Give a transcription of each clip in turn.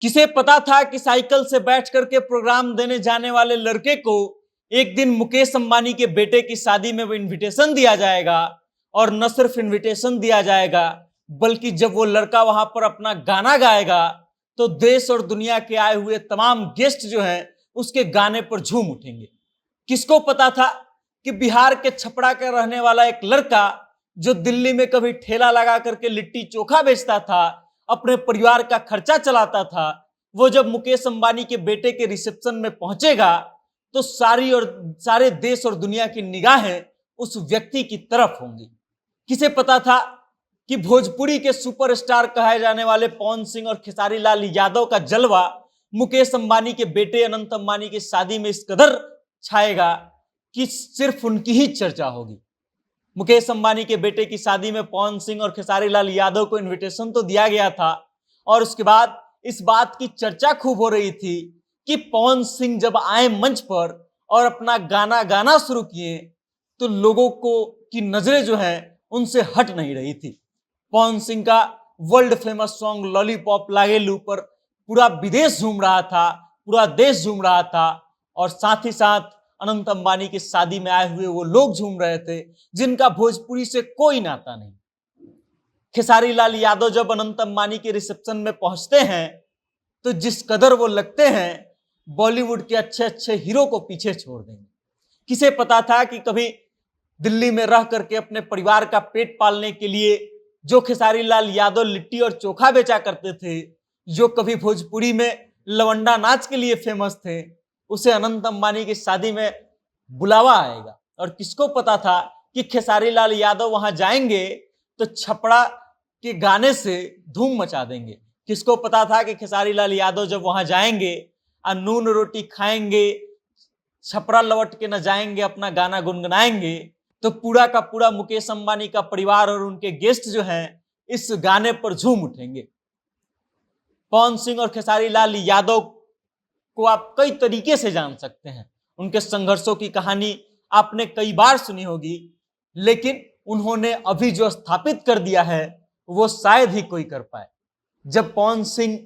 किसे पता था कि साइकिल से बैठ करके प्रोग्राम देने जाने वाले लड़के को एक दिन मुकेश अंबानी के बेटे की शादी में वो इनविटेशन दिया जाएगा। और न सिर्फ इनविटेशन दिया जाएगा बल्कि जब वो लड़का वहां पर अपना गाना गाएगा तो देश और दुनिया के आए हुए तमाम गेस्ट जो हैं उसके गाने पर झूम उठेंगे। किसको पता था कि बिहार के छपरा का रहने वाला एक लड़का जो दिल्ली में कभी ठेला लगा करके लिट्टी चोखा बेचता था, अपने परिवार का खर्चा चलाता था, वो जब मुकेश अंबानी के बेटे के रिसेप्शन में पहुंचेगा तो सारे देश और दुनिया की निगाहें उस व्यक्ति की तरफ होंगी। किसे पता था कि भोजपुरी के सुपरस्टार कहे जाने वाले पवन सिंह और खेसारी लाल यादव का जलवा मुकेश अंबानी के बेटे अनंत अंबानी की शादी में इस कदर छाएगा कि सिर्फ उनकी ही चर्चा होगी। मुकेश अंबानी के बेटे की शादी में पवन सिंह और खेसारी लाल यादव को इनविटेशन तो दिया गया था और उसके बाद इस बात की चर्चा खूब हो रही थी कि पवन सिंह जब आए मंच पर और अपना गाना गाना शुरू किए तो लोगों को की नजरें जो हैं उनसे हट नहीं रही थी। पवन सिंह का वर्ल्ड फेमस सॉन्ग लॉलीपॉप लागेलू पर पूरा विदेश झूम रहा था, पूरा देश झूम रहा था और साथ ही साथ अनंत अंबानी की शादी में आए हुए वो लोग झूम रहे थे जिनका भोजपुरी से कोई नाता नहीं। खेसारी लाल यादव जब अनंत अंबानी के रिसेप्शन में पहुंचते हैं तो जिस कदर वो लगते हैं बॉलीवुड के अच्छे अच्छे हीरो को पीछे छोड़ देंगे। किसे पता था कि कभी दिल्ली में रह करके अपने परिवार का पेट पालने के लिए जो खेसारी लाल यादव लिट्टी और चोखा बेचा करते थे, जो कभी भोजपुरी में लवंडा नाच के लिए फेमस थे, उसे अनंत अंबानी की शादी में बुलावा आएगा। और किसको पता था कि खेसारी लाल यादव वहां जाएंगे तो छपड़ा के गाने से धूम मचा देंगे। किसको पता था कि खेसारी लाल यादव जब वहां जाएंगे और नून रोटी खाएंगे, छपरा लौट के न जाएंगे, अपना गाना गुनगुनाएंगे तो पूरा का पूरा मुकेश अंबानी का परिवार और उनके गेस्ट जो हैं इस गाने पर झूम उठेंगे। पवन सिंह और खेसारी लाल यादव को आप कई तरीके से जान सकते हैं, उनके संघर्षों की कहानी आपने कई बार सुनी होगी, लेकिन उन्होंने अभी जो स्थापित कर दिया है वो शायद ही कोई कर पाए। जब पवन सिंह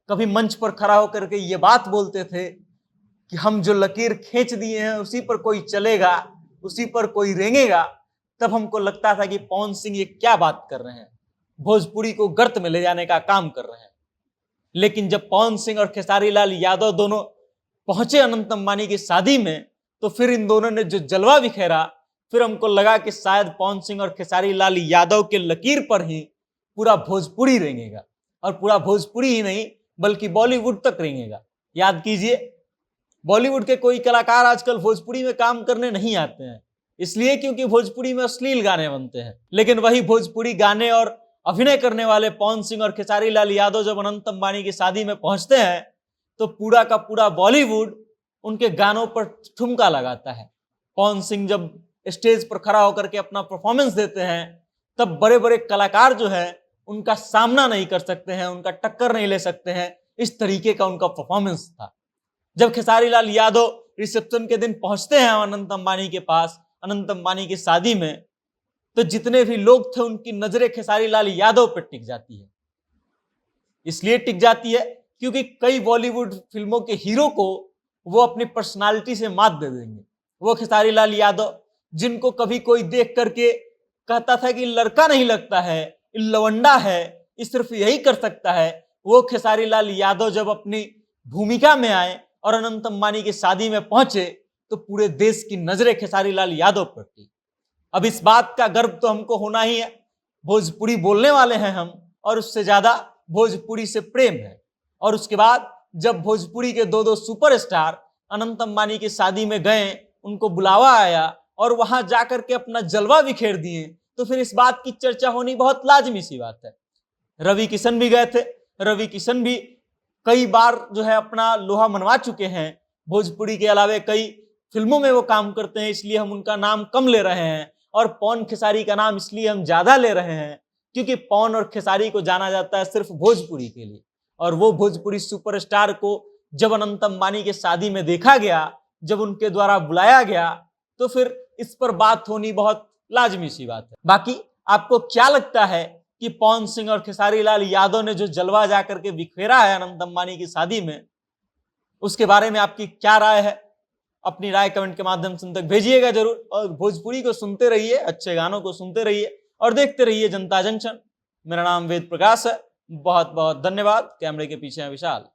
कभी मंच पर खड़ा होकर के ये बात बोलते थे कि हम जो लकीर खींच दिए हैं उसी पर कोई चलेगा, उसी पर कोई रेंगेगा, तब हमको लगता था कि पवन सिंह ये क्या बात कर रहे हैं, भोजपुरी को गर्त में ले जाने का काम कर रहे हैं। लेकिन जब पवन सिंह और खेसारी लाल यादव दोनों पहुंचे अनंत अंबानी की शादी में तो फिर इन दोनों ने जो जलवा बिखेरा, फिर हमको लगा कि शायद पवन सिंह और खेसारी लाल यादव के लकीर पर ही पूरा भोजपुरी रेंगेगा और पूरा भोजपुरी ही नहीं बल्कि बॉलीवुड तक रेंगेगा। याद कीजिए, बॉलीवुड के कोई कलाकार आजकल भोजपुरी में काम करने नहीं आते हैं, इसलिए क्योंकि भोजपुरी में अश्लील गाने बनते हैं। लेकिन वही भोजपुरी गाने और अभिनय करने वाले पवन सिंह और खेसारी लाल यादव जब अनंत अंबानी की शादी में पहुंचते हैं तो पूरा का पूरा बॉलीवुड उनके गानों पर ठुमका लगाता है। पवन सिंह जब स्टेज पर खड़ा होकर के अपना परफॉर्मेंस देते हैं तब बड़े बड़े कलाकार जो है उनका सामना नहीं कर सकते हैं, उनका टक्कर नहीं ले सकते हैं, इस तरीके का उनका परफॉर्मेंस था। जब खेसारी लाल यादव रिसेप्शन के दिन पहुंचते हैं अनंत अंबानी के पास, अनंत अंबानी की शादी में, तो जितने भी लोग थे उनकी नजरें खेसारी लाल यादव पर टिक जाती है। इसलिए टिक जाती है क्योंकि कई बॉलीवुड फिल्मों के हीरो को वो अपनी पर्सनालिटी से मात दे देंगे। वो खेसारी लाल यादव जिनको कभी कोई देख करके कहता था कि लड़का नहीं लगता है, लवंडा है, ये सिर्फ यही कर सकता है, वो खेसारी लाल यादव जब अपनी भूमिका में आए और अनंत अंबानी की शादी में पहुंचे तो पूरे देश की नजरें खेसारी लाल यादव पर थी। अब इस बात का गर्व तो हमको होना ही है, भोजपुरी बोलने वाले हैं हम और उससे ज्यादा भोजपुरी से प्रेम है। और उसके बाद जब भोजपुरी के दो सुपरस्टार अनंत अंबानी की शादी में गए, उनको बुलावा आया और वहां जाकर के अपना जलवा बिखेर दिए तो फिर इस बात की चर्चा होनी बहुत लाजमी सी बात है। रवि किशन भी गए थे, रवि किशन भी कई बार जो है अपना लोहा मनवा चुके हैं, भोजपुरी के अलावे कई फिल्मों में वो काम करते हैं, इसलिए हम उनका नाम कम ले रहे हैं। और पवन खेसारी का नाम इसलिए हम ज्यादा ले रहे हैं क्योंकि पवन और खेसारी को जाना जाता है सिर्फ भोजपुरी के लिए, और वो भोजपुरी सुपरस्टार को जब अनंत अंबानी के शादी में देखा गया, जब उनके द्वारा बुलाया गया, तो फिर इस पर बात होनी बहुत लाजमी सी बात है। बाकी आपको क्या लगता है कि पवन सिंह और खेसारी लाल यादव ने जो जलवा जाकर के बिखेरा है अनंत अंबानी की शादी में, उसके बारे में आपकी क्या राय है? अपनी राय कमेंट के माध्यम से तक भेजिएगा जरूर। और भोजपुरी को सुनते रहिए, अच्छे गानों को सुनते रहिए और देखते रहिए जनता जंक्शन। मेरा नाम वेद प्रकाश है। बहुत बहुत धन्यवाद। कैमरे के पीछे है विशाल।